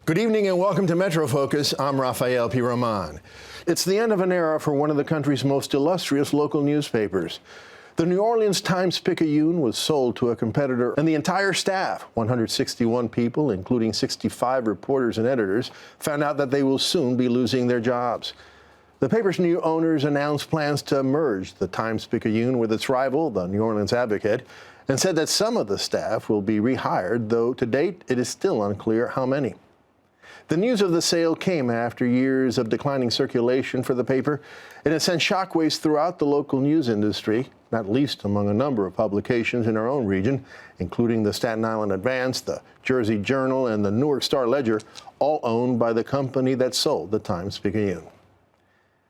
Good evening and welcome to Metro Focus. I'm Rafael P. Roman. It's the end of an era for one of the country's most illustrious local newspapers. The New Orleans Times-Picayune was sold to a competitor, and the entire staff, 161 people, including 65 reporters and editors, found out that they will soon be losing their jobs. The paper's new owners announced plans to merge the Times-Picayune with its rival, the New Orleans Advocate, and said that some of the staff will be rehired, though to date it is still unclear how many. The news of the sale came after years of declining circulation for the paper. It has sent shockwaves throughout the local news industry, not least among a number of publications in our own region, including the Staten Island Advance, the Jersey Journal, and the Newark Star-Ledger, all owned by the company that sold the Times-Picayune.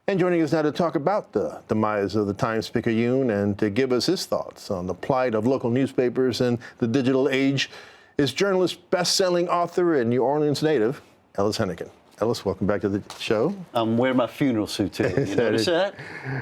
And joining us now to talk about the demise of the Times-Picayune and to give us his thoughts on the plight of local newspapers in the digital age is journalist, best-selling author, and New Orleans native, Ellis Henican. Ellis, welcome back to the show. I'm wearing my funeral suit today. You notice that?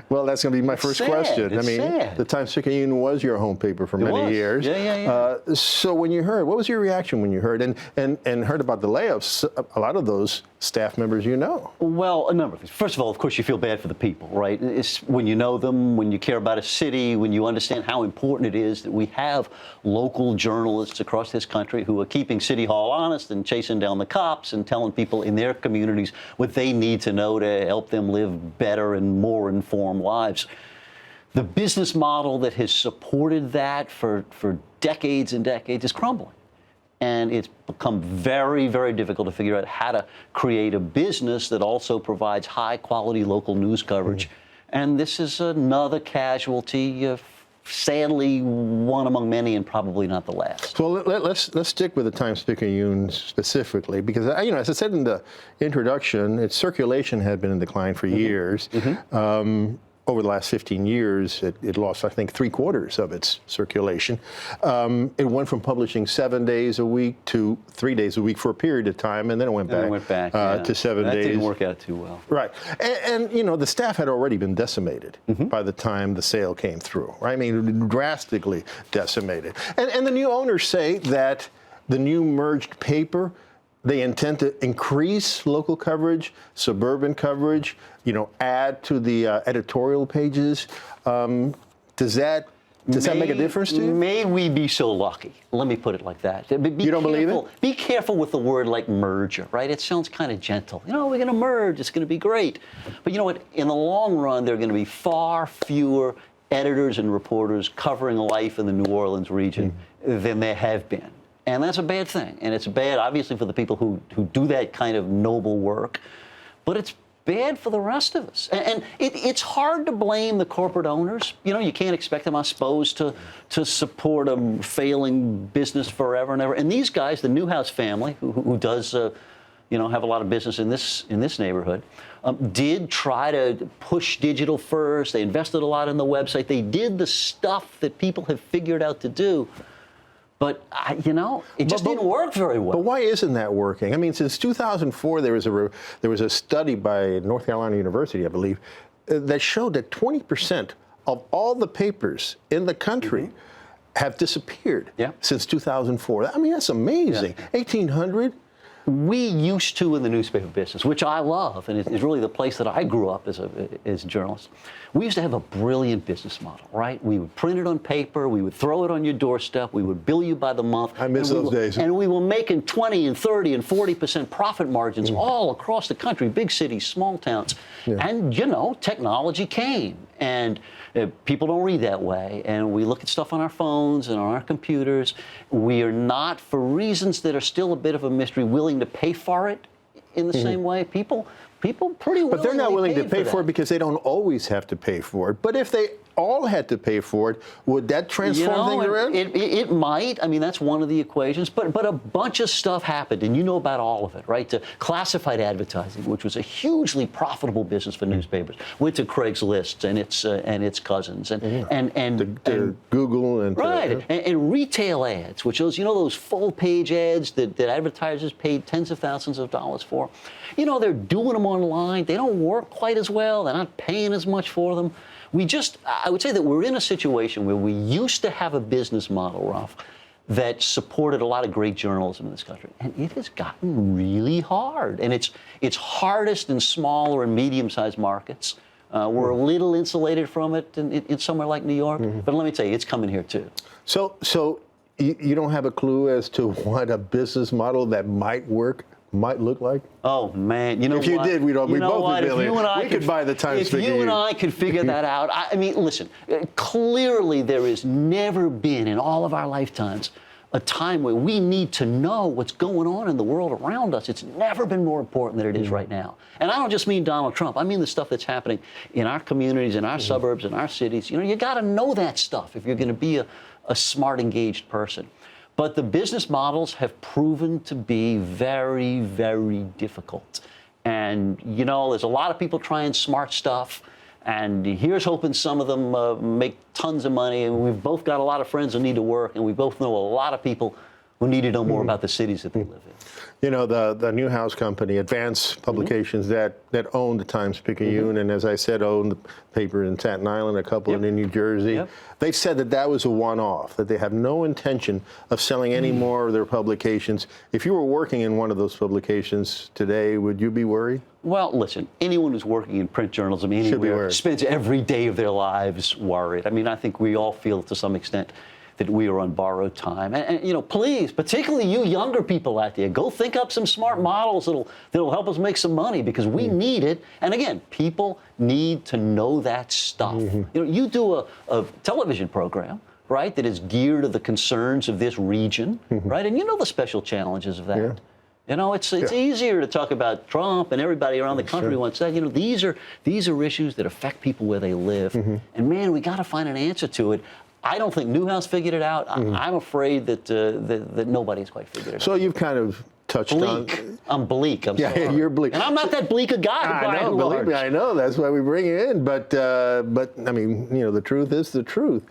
Well, that's going to be my first question. It's sad. The Times-Picayune was your home paper for many years. Yeah. So when you heard, what was your reaction when you heard and heard about the layoffs? A lot of those staff members you know. Well, a number of things. First of all, of course, you feel bad for the people, right? It's when you know them, when you care about a city, when you understand how important it is that we have local journalists across this country who are keeping City Hall honest and chasing down the cops and telling people in their communities what they need to know to help them live better and more informed lives. The business model that has supported that for decades and decades is crumbling. And it's become very, very difficult to figure out how to create a business that also provides high-quality local news coverage. And this is another casualty, sadly one among many, and probably not the last. Well, let's stick with the Times-Picayune specifically, because as I said in the introduction, its circulation had been in decline for years. Over the last 15 years, it lost, I think, 3/4 of its circulation. It went from publishing 7 days a week to 3 days a week for a period of time, and then it went back, to 7 days. That didn't work out too well. Right. And the staff had already been decimated by the time the sale came through. Right? I mean, drastically decimated. And the new owners say that the new merged paper, they intend to increase local coverage, suburban coverage, add to the editorial pages. Does that make a difference to you? May we be so lucky. Let me put it like that. You don't believe it? Be careful with the word like merger, right? It sounds kind of gentle. We're going to merge. It's going to be great. But you know what? In the long run, there are going to be far fewer editors and reporters covering life in the New Orleans region than there have been. And that's a bad thing. And it's bad, obviously, for the people who do that kind of noble work. But it's bad for the rest of us. And it's hard to blame the corporate owners. You can't expect them, I suppose, to support a failing business forever and ever. And these guys, the Newhouse family, who does, have a lot of business in this neighborhood, did try to push digital first. They invested a lot in the website. They did the stuff that people have figured out to do. But, it just didn't work very well. But why isn't that working? I mean, since 2004, there was a study by North Carolina University, I believe, that showed that 20% of all the papers in the country have disappeared since 2004. I mean, that's amazing. 1,800. We used to, in the newspaper business, which I love, and it's really the place that I grew up as a journalist, we used to have a brilliant business model, right? We would print it on paper, we would throw it on your doorstep, we would bill you by the month. I miss those days. And we were making 20 and 30 and 40% profit margins all across the country, big cities, small towns. And, technology came. And people don't read that way, and we look at stuff on our phones and on our computers. We are not, for reasons that are still a bit of a mystery, willing to pay for it in the same way. People pretty well. But they're not willing to pay for it because they don't always have to pay for it. But if they all had to pay for it, would that transform things around? It might. I mean, that's one of the equations. But a bunch of stuff happened, and you know about all of it, right? To classified advertising, which was a hugely profitable business for newspapers, went to Craigslist and its cousins, and Google and and retail ads, which those full page ads that advertisers paid tens of thousands of dollars for. They're doing them online. They don't work quite as well. They're not paying as much for them. I would say that we're in a situation where we used to have a business model, Ralph, that supported a lot of great journalism in this country. And it has gotten really hard. And it's hardest in smaller and medium-sized markets. We're a little insulated from it in somewhere like New York. But let me tell you, it's coming here too. So you don't have a clue as to what a business model that might look like? Oh man, you know if you what? did, we'd both be If you and I we could buy the Times Picayune. If you and I could figure that out, I mean, listen. Clearly, there has never been in all of our lifetimes a time where we need to know what's going on in the world around us. It's never been more important than it is right now. And I don't just mean Donald Trump. I mean the stuff that's happening in our communities, in our suburbs, in our cities. You know, you got to know that stuff if you're going to be a smart, engaged person. But the business models have proven to be very, very difficult. And, you know, there's a lot of people trying smart stuff. And here's hoping some of them make tons of money. And we've both got a lot of friends who need to work. And we both know a lot of people who need to know more about the cities that they live in. You know, the Newhouse Company, Advance Publications, that owned the Times Picayune, and as I said, owned the paper in Staten Island, a couple in New Jersey. They said that was a one-off, that they have no intention of selling any more of their publications. If you were working in one of those publications today, would you be worried? Well, listen, anyone who's working in print journalism anywhere spends every day of their lives worried. I mean, I think we all feel to some extent that we are on borrowed time. And you know, please, particularly you younger people out there, go think up some smart models that'll help us make some money, because we need it. And again, people need to know that stuff. You know, you do a television program, right, that is geared to the concerns of this region, right? And you know the special challenges of that. You know, it's easier to talk about Trump and everybody around the country wants that. You know, these are issues that affect people where they live. And man, we got to find an answer to it. I don't think Newhouse figured it out. I'm afraid that nobody's quite figured it out. So you've kind of touched on. I'm bleak. I'm sorry. You're bleak. And I'm not that bleak a guy. I know, believe me, I know. That's why we bring you in. But I mean, you know, the truth is the truth.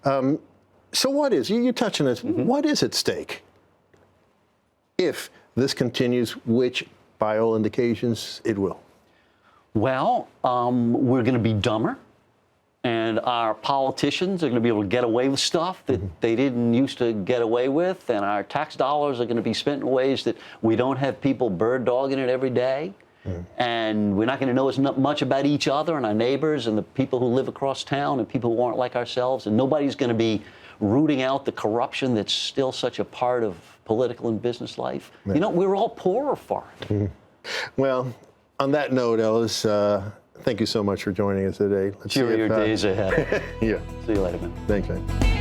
So what is, you touch on this, what is at stake if this continues, which by all indications it will? Well, we're going to be dumber. And our politicians are going to be able to get away with stuff that they didn't used to get away with. And our tax dollars are going to be spent in ways that we don't have people bird dogging it every day. And we're not going to know as much about each other and our neighbors and the people who live across town and people who aren't like ourselves. And nobody's going to be rooting out the corruption that's still such a part of political and business life. You know, we're all poorer for it. Well, on that note, Ellis, thank you so much for joining us today. Cheerier days ahead. Yeah. See you later, man. Thanks, man.